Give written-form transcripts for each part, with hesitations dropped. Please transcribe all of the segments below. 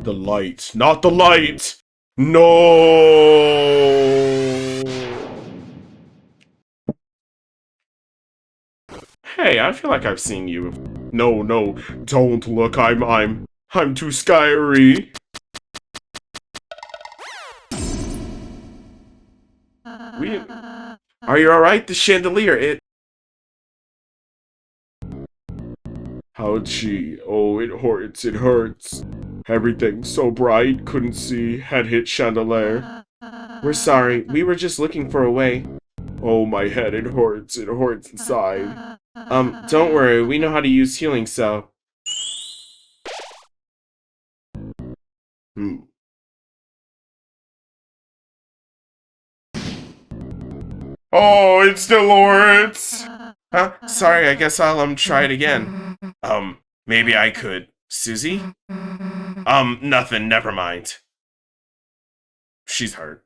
The light. Not the light! No! Hey, I feel like I've seen you. No, don't look. I'm too scary. Are you alright? The chandelier, Ouchie. Oh, it hurts. Everything's so bright, couldn't see, head hit chandelier. We're sorry, we were just looking for a way. Oh, my head, it hurts inside. Don't worry, we know how to use healing, so... Oh, it still hurts! Huh? Sorry, I guess I'll, try it again. Maybe I could. Susie? Nothing, never mind. She's hurt.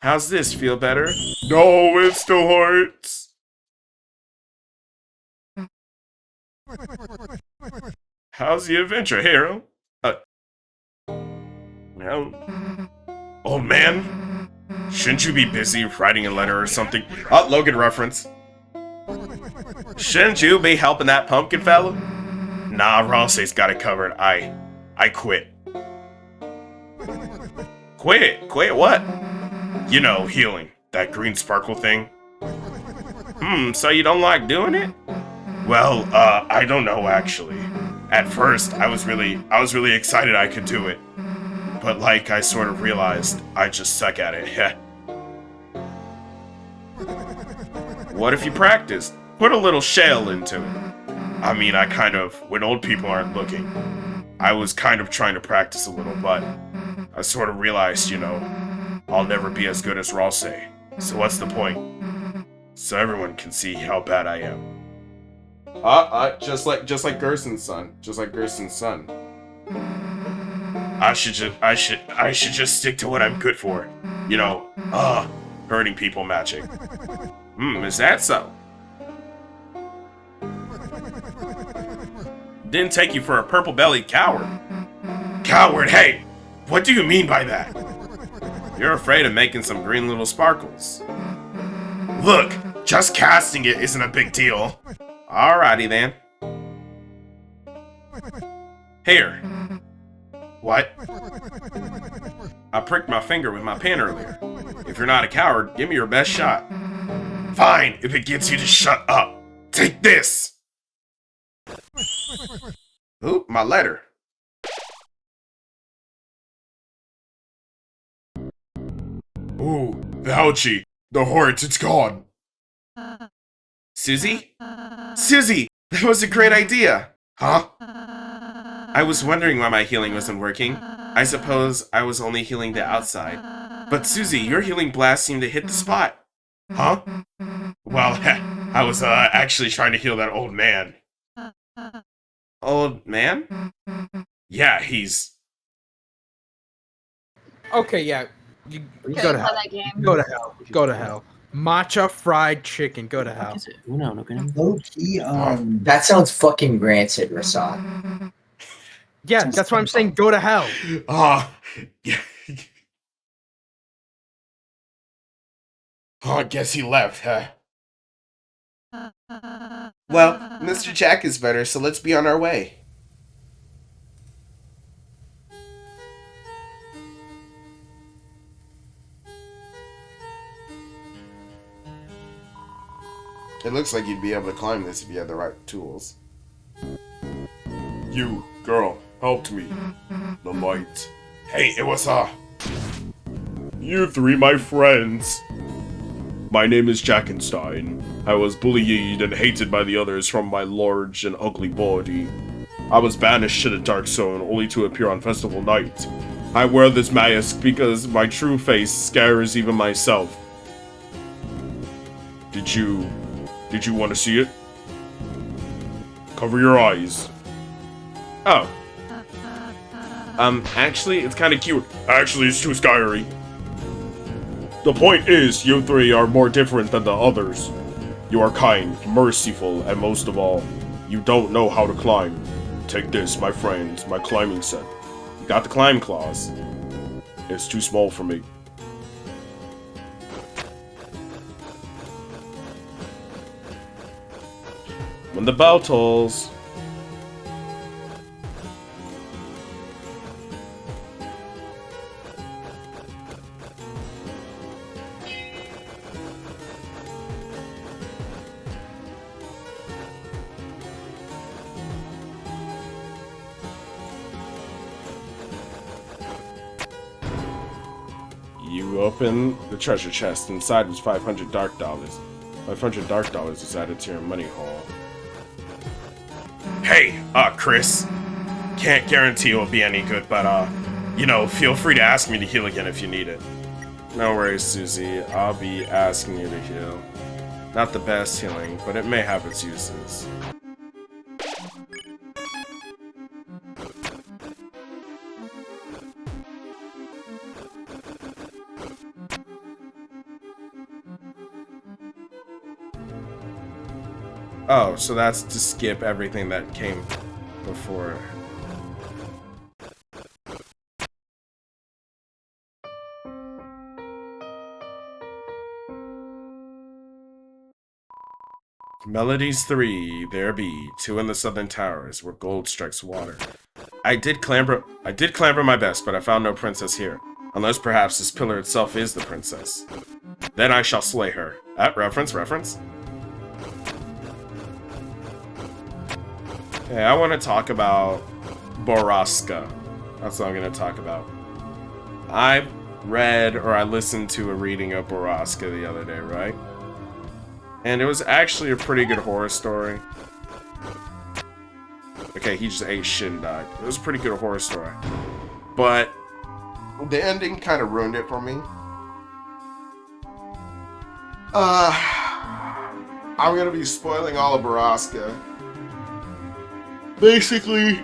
How's this? Feel better? No, it still hurts. How's the adventure, hero? Well... Old man? Shouldn't you be busy writing a letter or something? Logan reference. Shouldn't you be helping that pumpkin fellow? Nah, Rosse's got it covered. I quit. Quit what? You know, healing. That green sparkle thing. So you don't like doing it? Well, I don't know actually. At first, I was really excited I could do it. But like, I sort of realized I just suck at it. What if you practiced? Put a little shell into it. I mean, when old people aren't looking, I was kind of trying to practice a little, but I sort of realized, you know, I'll never be as good as Rosse. So what's the point? So everyone can see how bad I am. Just like Gerson's son. Just like Gerson's son. I should just stick to what I'm good for. You know, hurting people magic. Is that so? Didn't take you for a purple-bellied coward. Coward, hey! What do you mean by that? You're afraid of making some green little sparkles. Look, just casting it isn't a big deal. Alrighty then. Here. What? I pricked my finger with my pen earlier. If you're not a coward, give me your best shot. Fine, if it gets you to shut up. Take this! Ooh, my letter. Ooh, the ouchie. The hordes, it's gone. Susie? Susie! That was a great idea! Huh? I was wondering why my healing wasn't working. I suppose I was only healing the outside. But Susie, your healing blast seemed to hit the spot. Huh? Well, I was actually trying to heal that old man. Old man? Yeah, he's... Okay, yeah. You go to hell. Go to hell. Go to hell. Matcha fried chicken. Go to hell. Low-key, that sounds fucking rancid, Rasad. Yeah, that's why I'm saying go to hell. Yeah. I guess he left, huh? Well, Mr. Jack is better, so let's be on our way. It looks like you'd be able to climb this if you had the right tools. You, girl, helped me. The light. Hey, it was, you three, my friends. My name is Jackenstein. I was bullied and hated by the others from my large and ugly body. I was banished to the Dark Zone only to appear on festival night. I wear this mask because my true face scares even myself. Did you want to see it? Cover your eyes. Oh. Actually, it's kind of cute. Actually, it's too scary. The point is, you three are more different than the others. You are kind, merciful, and most of all, you don't know how to climb. Take this, my friends, my climbing set. You got the climb claws. It's too small for me. When the bell tolls. You open the treasure chest. Inside was $500 dark dollars. $500 is added to your money haul. Hey, Chris. Can't guarantee it'll be any good, but, you know, feel free to ask me to heal again if you need it. No worries, Susie. I'll be asking you to heal. Not the best healing, but it may have its uses. Oh, so that's to skip everything that came before. Melodies 3, there be, 2 in the southern towers, where gold strikes water. I did clamber my best, but I found no princess here. Unless perhaps this pillar itself is the princess. Then I shall slay her. Reference? Okay, I want to talk about Borrasca. That's what I'm going to talk about. I read, or I listened to a reading of Borrasca the other day, right? And it was actually a pretty good horror story. Okay, he just ate shit and died. It was a pretty good horror story. But the ending kind of ruined it for me. I'm going to be spoiling all of Borrasca. Basically, if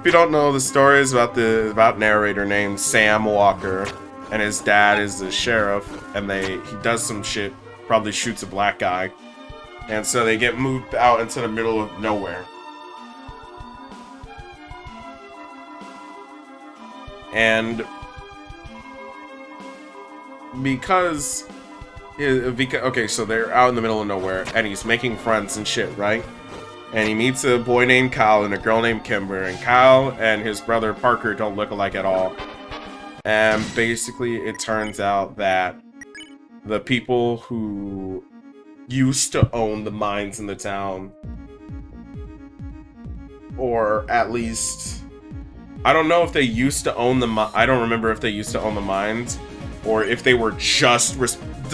you don't know, the story is about narrator named Sam Walker, and his dad is the sheriff, and he does some shit, probably shoots a black guy, and so they get moved out into the middle of nowhere. And okay, so they're out in the middle of nowhere, and he's making friends and shit, right? And he meets a boy named Kyle and a girl named Kimber, and Kyle and his brother Parker don't look alike at all. And basically, it turns out that the people who used to own the mines in the town, or at least, I don't know if they used to own I don't remember if they used to own the mines, or if they were just...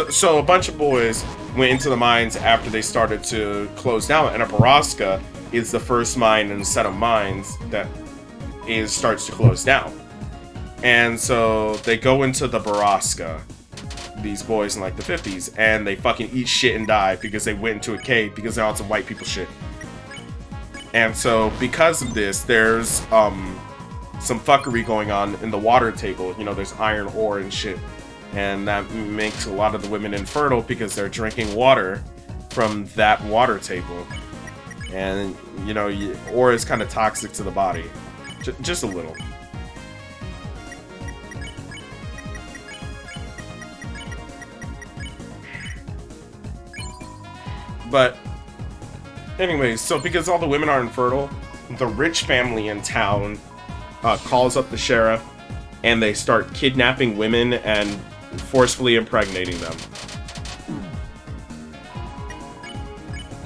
So a bunch of boys went into the mines after they started to close down, and Borrasca is the first mine in a set of mines that starts to close down. And so they go into the Borrasca, these boys in like the 50s, and they fucking eat shit and die because they went into a cave because they're on some white people shit. And so because of this, there's some fuckery going on in the water table. You know, there's iron ore and shit. And that makes a lot of the women infertile because they're drinking water from that water table. And, you know, ore is kind of toxic to the body. Just a little. But, anyways, so because all the women are infertile, the rich family in town calls up the sheriff, and they start kidnapping women and forcefully impregnating them.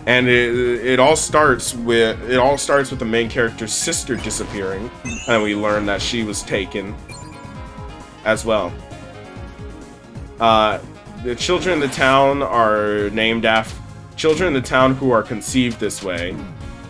And it all starts with the main character's sister disappearing, and we learn that she was taken as well. The children in the town are named after children in the town who are conceived this way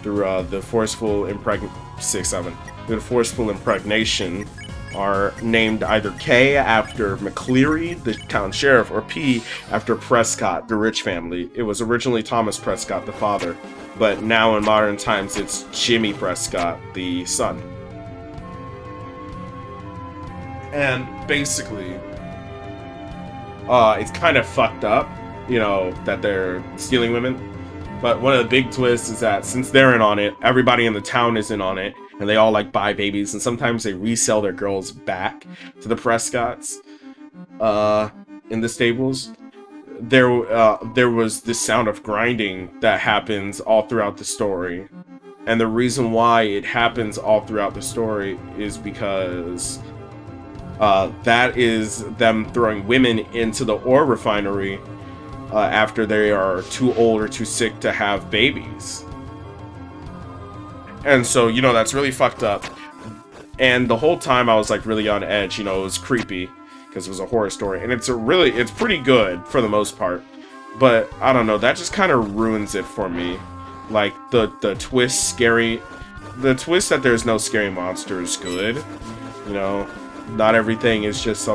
through the forceful impregnation are named either K after McCleary, the town sheriff, or P after Prescott, the rich family. It was originally Thomas Prescott, the father, but now in modern times it's Jimmy Prescott, the son. And basically, it's kind of fucked up, you know, that they're stealing women. But one of the big twists is that since they're in on it, everybody in the town is in on it, and they all like buy babies, and sometimes they resell their girls back to the Prescotts in the stables. There was this sound of grinding that happens all throughout the story. And the reason why it happens all throughout the story is because that is them throwing women into the ore refinery after they are too old or too sick to have babies. And so, you know, that's really fucked up. And the whole time I was like really on edge, you know, it was creepy because it was a horror story. And it's pretty good for the most part. But I don't know, that just kind of ruins it for me. Like the twist that there's no scary monster is good. You know, not everything is just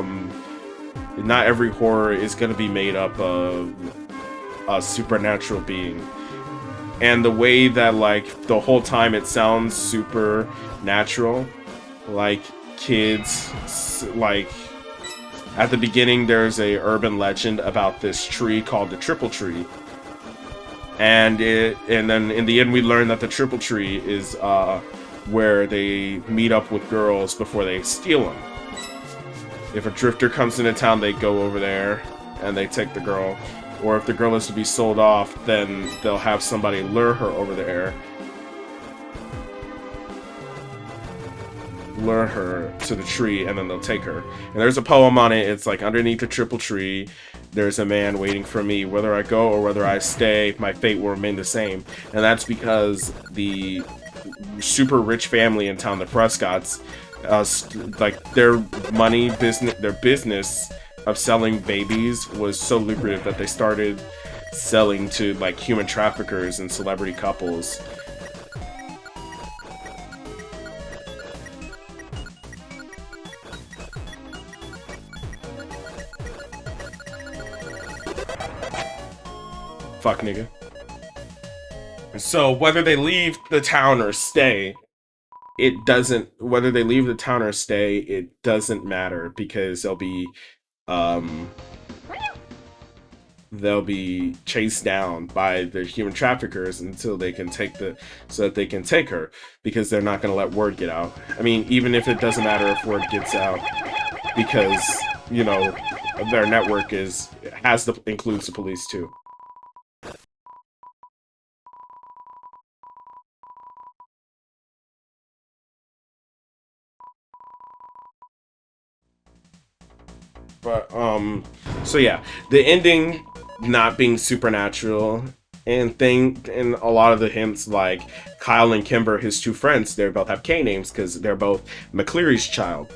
not every horror is going to be made up of a supernatural being. And the way that, like, the whole time it sounds supernatural, like kids, like, at the beginning there's a urban legend about this tree called the Triple Tree. And then in the end we learn that the Triple Tree is where they meet up with girls before they steal them. If a drifter comes into town, they go over there and they take the girl. Or if the girl is to be sold off, then they'll have somebody lure her over there. Lure her to the tree, and then they'll take her. And there's a poem on it. It's like, underneath the triple tree, there's a man waiting for me. Whether I go or whether I stay, my fate will remain the same. And that's because the super rich family in town, the Prescotts, like their business of selling babies was so lucrative that they started selling to like human traffickers and celebrity couples. Fuck nigga. So whether they leave the town or stay, it doesn't matter, because they'll be chased down by the human traffickers until they can take her, because they're not going to let word get out. I mean, even if it doesn't matter if word gets out, because, you know, their network includes the police too. But so yeah, the ending not being supernatural, and a lot of the hints, like Kyle and Kimber, his two friends, they both have K names because they're both McCleary's child.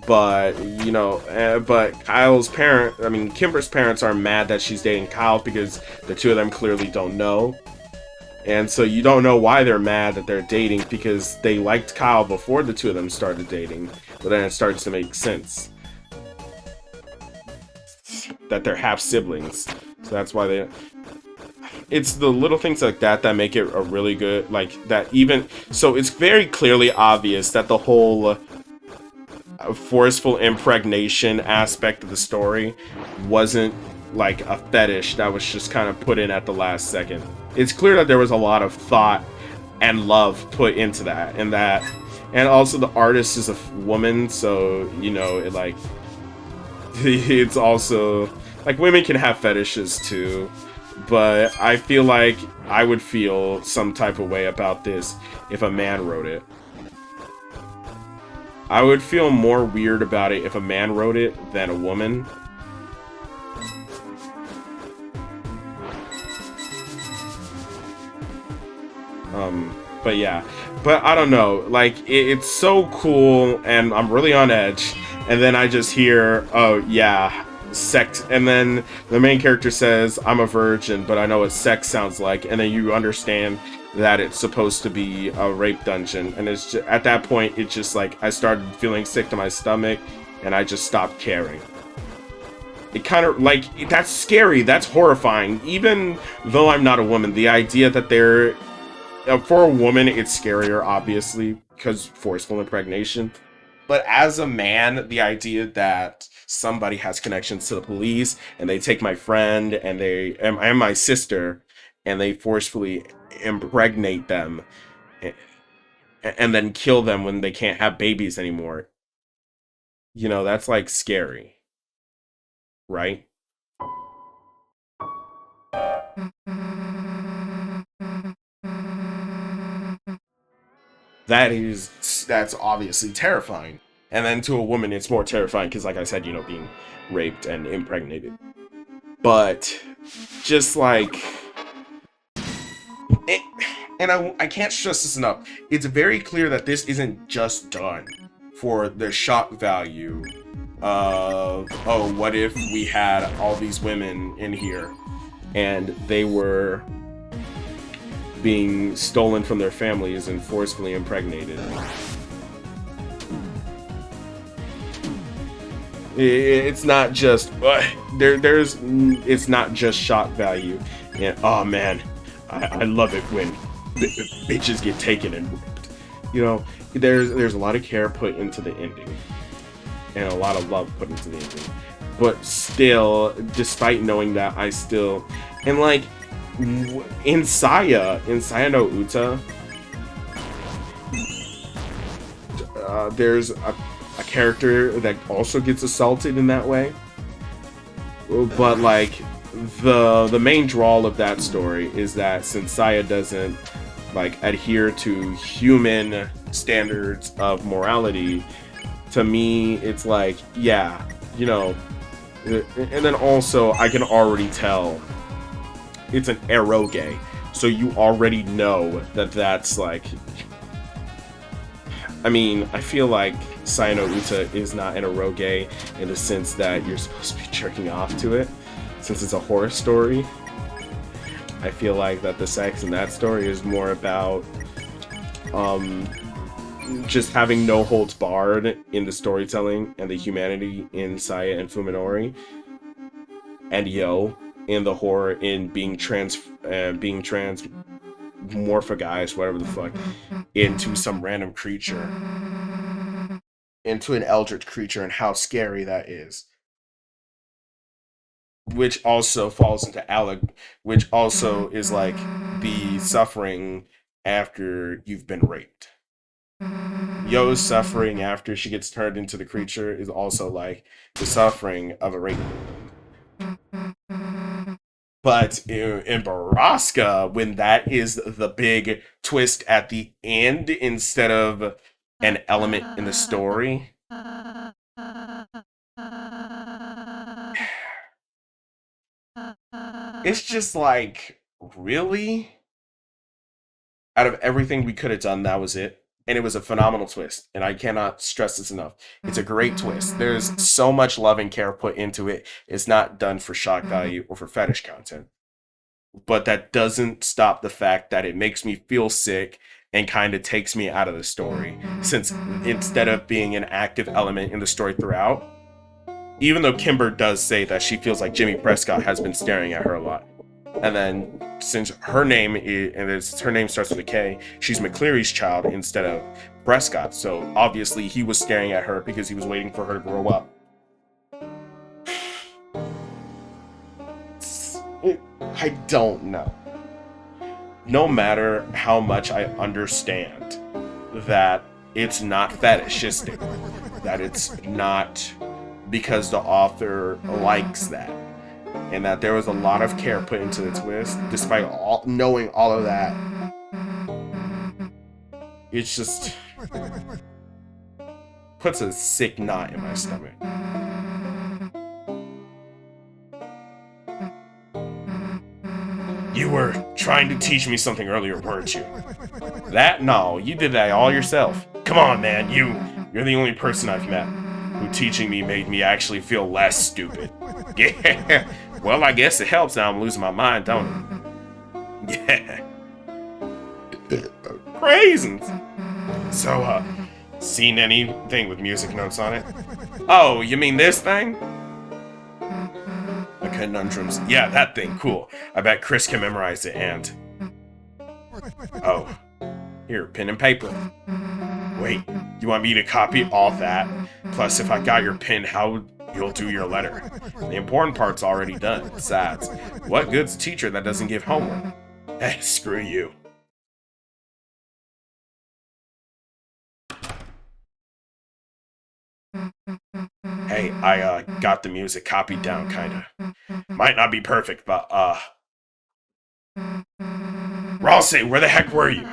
But you know, but Kimber's parents are mad that she's dating Kyle because the two of them clearly don't know. And so you don't know why they're mad that they're dating, because they liked Kyle before the two of them started dating. But then it starts to make sense that they're half siblings. So that's why it's the little things like that that make it a really good, like that. Even so, it's very clearly obvious that the whole forceful impregnation aspect of the story wasn't like a fetish that was just kind of put in at the last second. It's clear that there was a lot of thought and love put into that, and also the artist is a woman, so you know, it like it's also like women can have fetishes too, but I feel like I would feel some type of way about this if a man wrote it. I would feel more weird about it if a man wrote it than a woman. But yeah, but I don't know, like it's so cool, and I'm really on edge, and then I just hear, oh yeah, sex, and then the main character says, I'm a virgin, but I know what sex sounds like, and then you understand that it's supposed to be a rape dungeon, and it's just, at that point, it's just like, I started feeling sick to my stomach, and I just stopped caring. It kind of, like, that's scary, that's horrifying, even though I'm not a woman, the idea that for a woman, it's scarier, obviously, because forceful impregnation. But as a man, the idea that somebody has connections to the police, and they take my friend, and my sister, and they forcefully impregnate them and then kill them when they can't have babies anymore. You know, that's like scary, right? That's obviously terrifying. And then to a woman, it's more terrifying because, like I said, you know, being raped and impregnated. But just like, and I can't stress this enough. It's very clear that this isn't just done for the shock value of, oh, what if we had all these women in here and they were being stolen from their families and forcefully impregnated. It's not just it's not just shock value. And oh man, I love it when bitches get taken and whipped. You know, there's a lot of care put into the ending and a lot of love put into the ending. But still, despite knowing that, I still, and like in Saya no Uta, there's a character that also gets assaulted in that way. But like the main draw of that story is that since Saya doesn't like adhere to human standards of morality, to me it's like, yeah, you know. And then also I can already tell it's an eroge, so you already know that that's like, I mean, I feel like Saya no Uta is not an eroge in the sense that you're supposed to be jerking off to it, since it's a horror story. I feel like that the sex in that story is more about just having no holds barred in the storytelling and the humanity in Saya and Fuminori, and in the horror in being transmorphagized, whatever the fuck, into some random creature, into an eldritch creature, and how scary that is. Which also falls into which also is like the suffering after you've been raped. Yo's suffering after she gets turned into the creature is also like the suffering of a rape. But in Baraska, when that is the big twist at the end instead of an element in the story, it's just like, really? Out of everything we could have done, that was it. And it was a phenomenal twist, and I cannot stress this enough. It's a great twist. There's so much love and care put into it. It's not done for shock value or for fetish content. But that doesn't stop the fact that it makes me feel sick and kind of takes me out of the story. Since instead of being an active element in the story throughout, even though Kimber does say that she feels like Jimmy Prescott has been staring at her a lot. And then, since her name starts with a K, she's McCleary's child instead of Prescott. So obviously, he was staring at her because he was waiting for her to grow up. I don't know. No matter how much I understand that it's not fetishistic, that it's not because the author likes that, and that there was a lot of care put into the twist, despite knowing all of that, it's just puts a sick knot in my stomach. You were trying to teach me something earlier, weren't you? That? No, you did that all yourself. Come on, man, you're the only person I've met who teaching me made me actually feel less stupid. Yeah, well, I guess it helps now I'm losing my mind, don't it? Yeah. Craisins. So, seen anything with music notes on it? Oh, you mean this thing? The conundrums. Yeah, that thing, cool. I bet Chris can memorize it and... Oh. Here, pen and paper. Wait, you want me to copy all that? Plus, if I got your pen, how you'll do your letter? The important part's already done. Besides, what good's a teacher that doesn't give homework? Hey, screw you. Hey, I got the music copied down, kinda. Might not be perfect, but Ralsei, where the heck were you?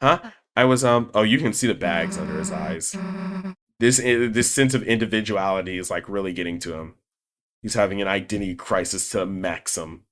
Huh? I was oh, you can see the bags under his eyes. This sense of individuality is like really getting to him. He's having an identity crisis to Maxim.